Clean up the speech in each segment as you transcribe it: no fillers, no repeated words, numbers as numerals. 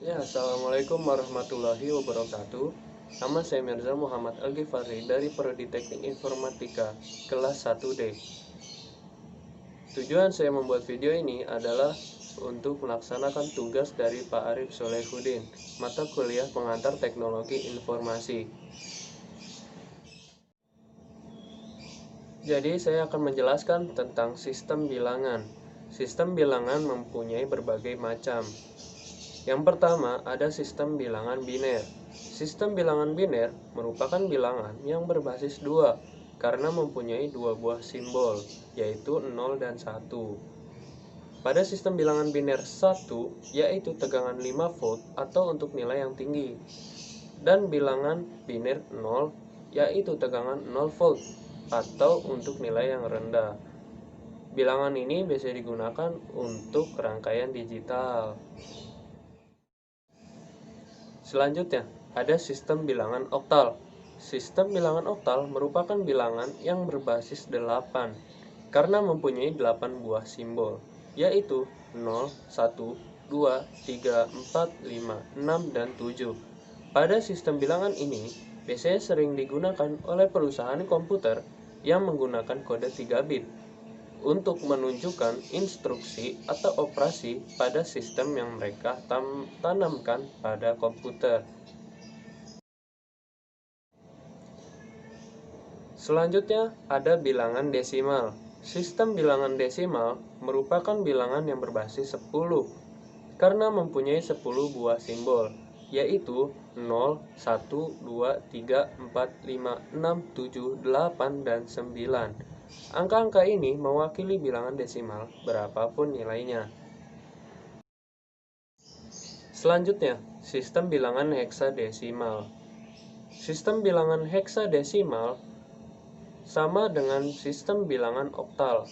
Ya, Assalamualaikum warahmatullahi wabarakatuh. Nama saya Mirza Muhammad Al-Ghifari dari Prodi Teknik Informatika, kelas 1D. Tujuan saya membuat video ini adalah untuk melaksanakan tugas dari Pak Arif Solehudin, mata kuliah pengantar teknologi informasi. Jadi, saya akan menjelaskan tentang sistem bilangan. Sistem bilangan mempunyai berbagai macam. Yang pertama, ada sistem bilangan biner. Sistem bilangan biner merupakan bilangan yang berbasis 2 karena mempunyai dua buah simbol, yaitu 0 dan 1. Pada sistem bilangan biner 1, yaitu tegangan 5 volt atau untuk nilai yang tinggi. Dan bilangan biner 0, yaitu tegangan 0 volt atau untuk nilai yang rendah. Bilangan ini bisa digunakan untuk rangkaian digital. Selanjutnya, ada sistem bilangan oktal. Sistem bilangan oktal merupakan bilangan yang berbasis 8 karena mempunyai 8 buah simbol, yaitu 0, 1, 2, 3, 4, 5, 6, dan 7. Pada sistem bilangan ini, biasanya sering digunakan oleh perusahaan komputer yang menggunakan kode 3 bit untuk menunjukkan instruksi atau operasi pada sistem yang mereka tanamkan pada komputer. Selanjutnya ada bilangan desimal. Sistem bilangan desimal merupakan bilangan yang berbasis 10 karena mempunyai 10 buah simbol, yaitu 0, 1, 2, 3, 4, 5, 6, 7, 8, dan 9. Angka-angka ini mewakili bilangan desimal berapapun nilainya. Selanjutnya, sistem bilangan heksadesimal. Sistem bilangan heksadesimal sama dengan sistem bilangan oktal,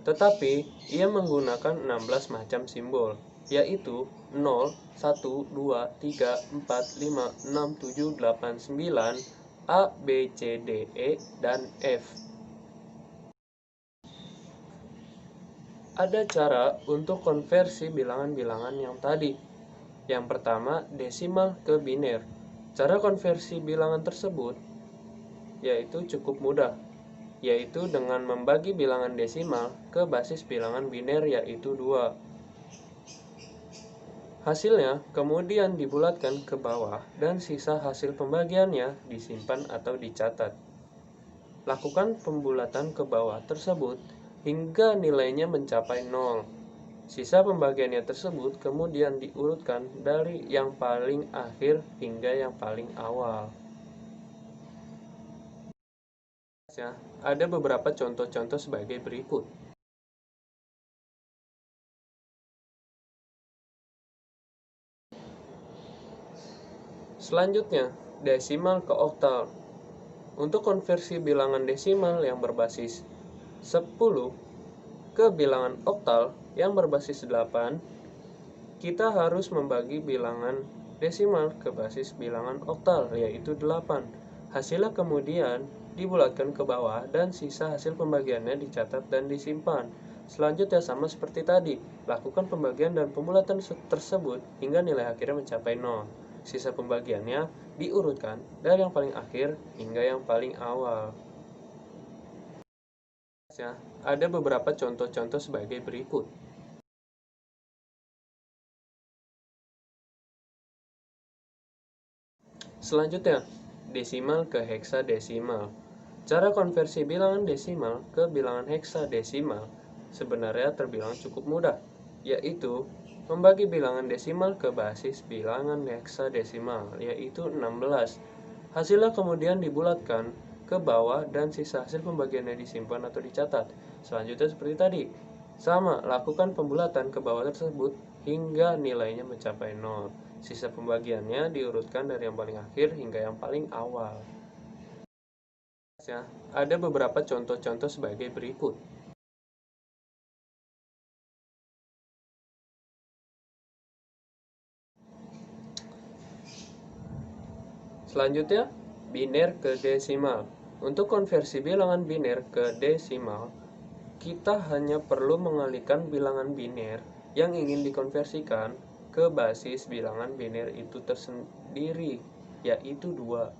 tetapi ia menggunakan 16 macam simbol, yaitu 0, 1, 2, 3, 4, 5, 6, 7, 8, 9, A, B, C, D, E, dan F. Ada cara untuk konversi bilangan-bilangan yang tadi. Yang pertama, desimal ke biner. Cara konversi bilangan tersebut yaitu cukup mudah, yaitu dengan membagi bilangan desimal ke basis bilangan biner yaitu 2. Hasilnya kemudian dibulatkan ke bawah dan sisa hasil pembagiannya disimpan atau dicatat. Lakukan pembulatan ke bawah tersebut hingga nilainya mencapai 0. Sisa pembagiannya tersebut kemudian diurutkan dari yang paling akhir hingga yang paling awal. Ada beberapa contoh-contoh sebagai berikut. Selanjutnya, desimal ke oktal. Untuk konversi bilangan desimal yang berbasis 10 ke bilangan oktal yang berbasis 8, kita harus membagi bilangan desimal ke basis bilangan oktal, yaitu 8. Hasilnya kemudian dibulatkan ke bawah dan sisa hasil pembagiannya dicatat dan disimpan. Selanjutnya sama seperti tadi, lakukan pembagian dan pembulatan tersebut hingga nilai akhirnya mencapai 0. Sisa pembagiannya diurutkan dari yang paling akhir hingga yang paling awal. Ada beberapa contoh-contoh sebagai berikut. Selanjutnya, desimal ke heksadesimal. Cara konversi bilangan desimal ke bilangan heksadesimal sebenarnya terbilang cukup mudah, yaitu membagi bilangan desimal ke basis bilangan heksadesimal, yaitu 16. Hasilnya kemudian dibulatkan ke bawah dan sisa hasil pembagiannya disimpan atau dicatat. Selanjutnya seperti tadi, sama, lakukan pembulatan ke bawah tersebut hingga nilainya mencapai 0. Sisa pembagiannya diurutkan dari yang paling akhir hingga yang paling awal. Ada beberapa contoh-contoh sebagai berikut. Selanjutnya, biner ke desimal. Untuk konversi bilangan biner ke desimal, kita hanya perlu mengalihkan bilangan biner yang ingin dikonversikan ke basis bilangan biner itu tersendiri, yaitu 2,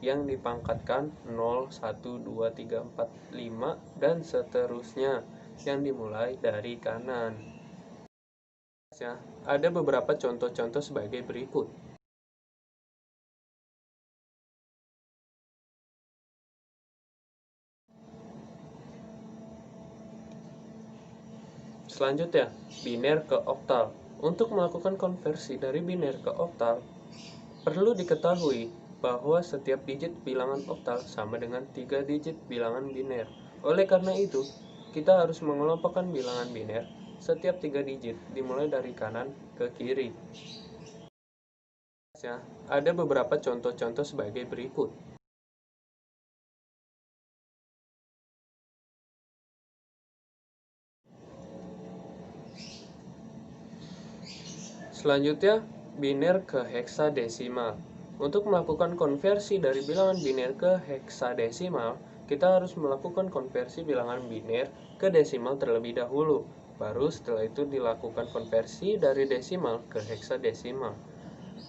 yang dipangkatkan 0, 1, 2, 3, 4, 5, dan seterusnya, yang dimulai dari kanan. Ada beberapa contoh-contoh sebagai berikut. Selanjutnya, biner ke oktal. Untuk melakukan konversi dari biner ke oktal, perlu diketahui bahwa setiap digit bilangan oktal sama dengan 3 digit bilangan biner. Oleh karena itu, kita harus mengelompokkan bilangan biner setiap 3 digit dimulai dari kanan ke kiri. Ada beberapa contoh-contoh sebagai berikut. Selanjutnya, biner ke heksadesimal. Untuk melakukan konversi dari bilangan biner ke heksadesimal, kita harus melakukan konversi bilangan biner ke desimal terlebih dahulu. Baru setelah itu dilakukan konversi dari desimal ke heksadesimal.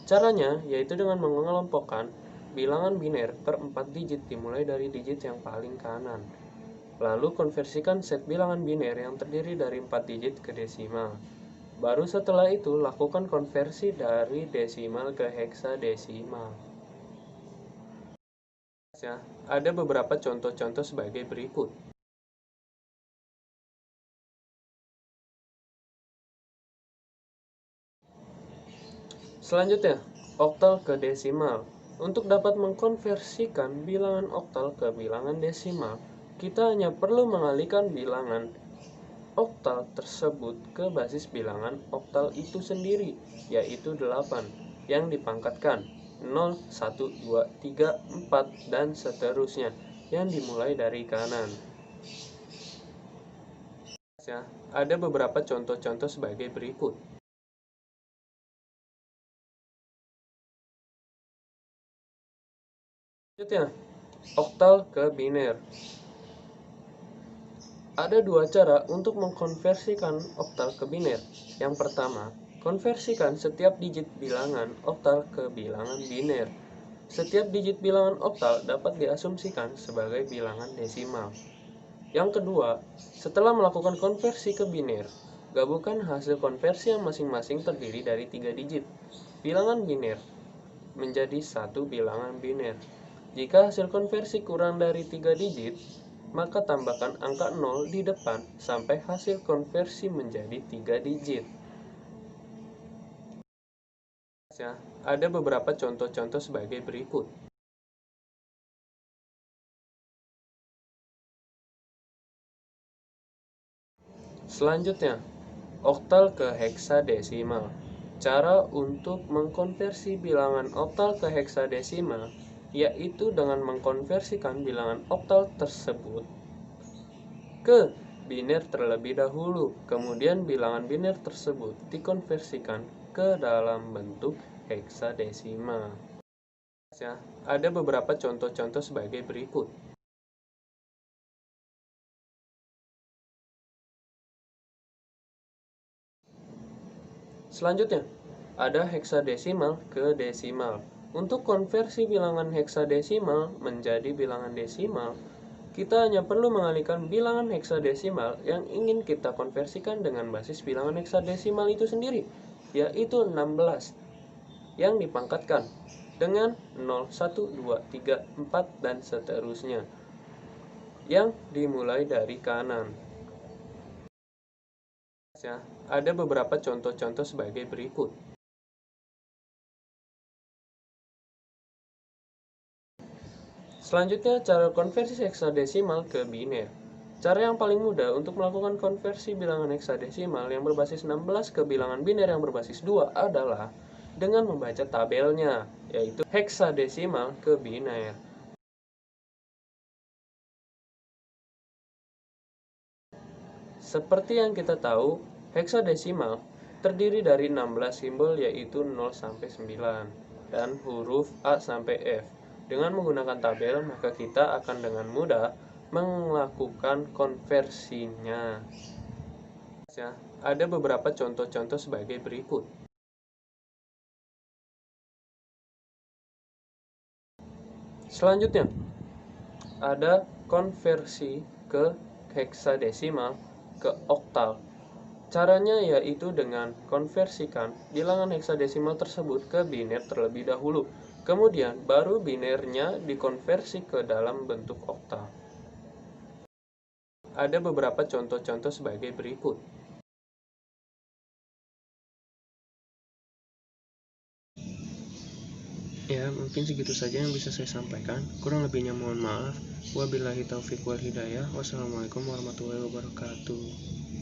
Caranya yaitu dengan mengelompokkan bilangan biner per 4 digit dimulai dari digit yang paling kanan. Lalu konversikan set bilangan biner yang terdiri dari 4 digit ke desimal. Baru setelah itu lakukan konversi dari desimal ke heksadesimal. Ada beberapa contoh-contoh sebagai berikut. Selanjutnya, oktal ke desimal. Untuk dapat mengkonversikan bilangan oktal ke bilangan desimal, kita hanya perlu mengalihkan bilangan oktal tersebut ke basis bilangan oktal itu sendiri, yaitu 8, yang dipangkatkan 0, 1, 2, 3, 4, dan seterusnya, yang dimulai dari kanan. Ada beberapa contoh-contoh sebagai berikut. Selanjutnya, oktal ke biner. Ada dua cara untuk mengkonversikan oktal ke biner. Yang pertama, konversikan setiap digit bilangan oktal ke bilangan biner. Setiap digit bilangan oktal dapat diasumsikan sebagai bilangan desimal. Yang kedua, setelah melakukan konversi ke biner, gabungkan hasil konversi yang masing-masing terdiri dari 3 digit bilangan biner menjadi satu bilangan biner. Jika hasil konversi kurang dari 3 digit, maka tambahkan angka 0 di depan sampai hasil konversi menjadi 3 digit. Ada beberapa contoh-contoh sebagai berikut. Selanjutnya, oktal ke heksadesimal. Cara untuk mengkonversi bilangan oktal ke heksadesimal yaitu dengan mengkonversikan bilangan oktal tersebut ke biner terlebih dahulu. Kemudian bilangan biner tersebut dikonversikan ke dalam bentuk heksadesimal. Ada beberapa contoh-contoh sebagai berikut. Selanjutnya, ada heksadesimal ke desimal. Untuk konversi bilangan heksadesimal menjadi bilangan desimal, kita hanya perlu mengalihkan bilangan heksadesimal yang ingin kita konversikan dengan basis bilangan heksadesimal itu sendiri, yaitu 16, yang dipangkatkan dengan 0, 1, 2, 3, 4, dan seterusnya, yang dimulai dari kanan. Ada beberapa contoh-contoh sebagai berikut. Selanjutnya, cara konversi heksadesimal ke biner. Cara yang paling mudah untuk melakukan konversi bilangan heksadesimal yang berbasis 16 ke bilangan biner yang berbasis 2 adalah dengan membaca tabelnya, yaitu heksadesimal ke biner. Seperti yang kita tahu, heksadesimal terdiri dari 16 simbol yaitu 0 sampai 9 dan huruf A sampai F. Dengan menggunakan tabel, maka kita akan dengan mudah melakukan konversinya. Ada beberapa contoh-contoh sebagai berikut. Selanjutnya, ada konversi ke heksadesimal ke oktal. Caranya yaitu dengan konversikan bilangan heksadesimal tersebut ke biner terlebih dahulu. Kemudian baru binernya dikonversi ke dalam bentuk oktal. Ada beberapa contoh-contoh sebagai berikut. Ya, mungkin segitu saja yang bisa saya sampaikan. Kurang lebihnya mohon maaf. Wabillahi taufiq wal hidayah. Wassalamualaikum warahmatullahi wabarakatuh.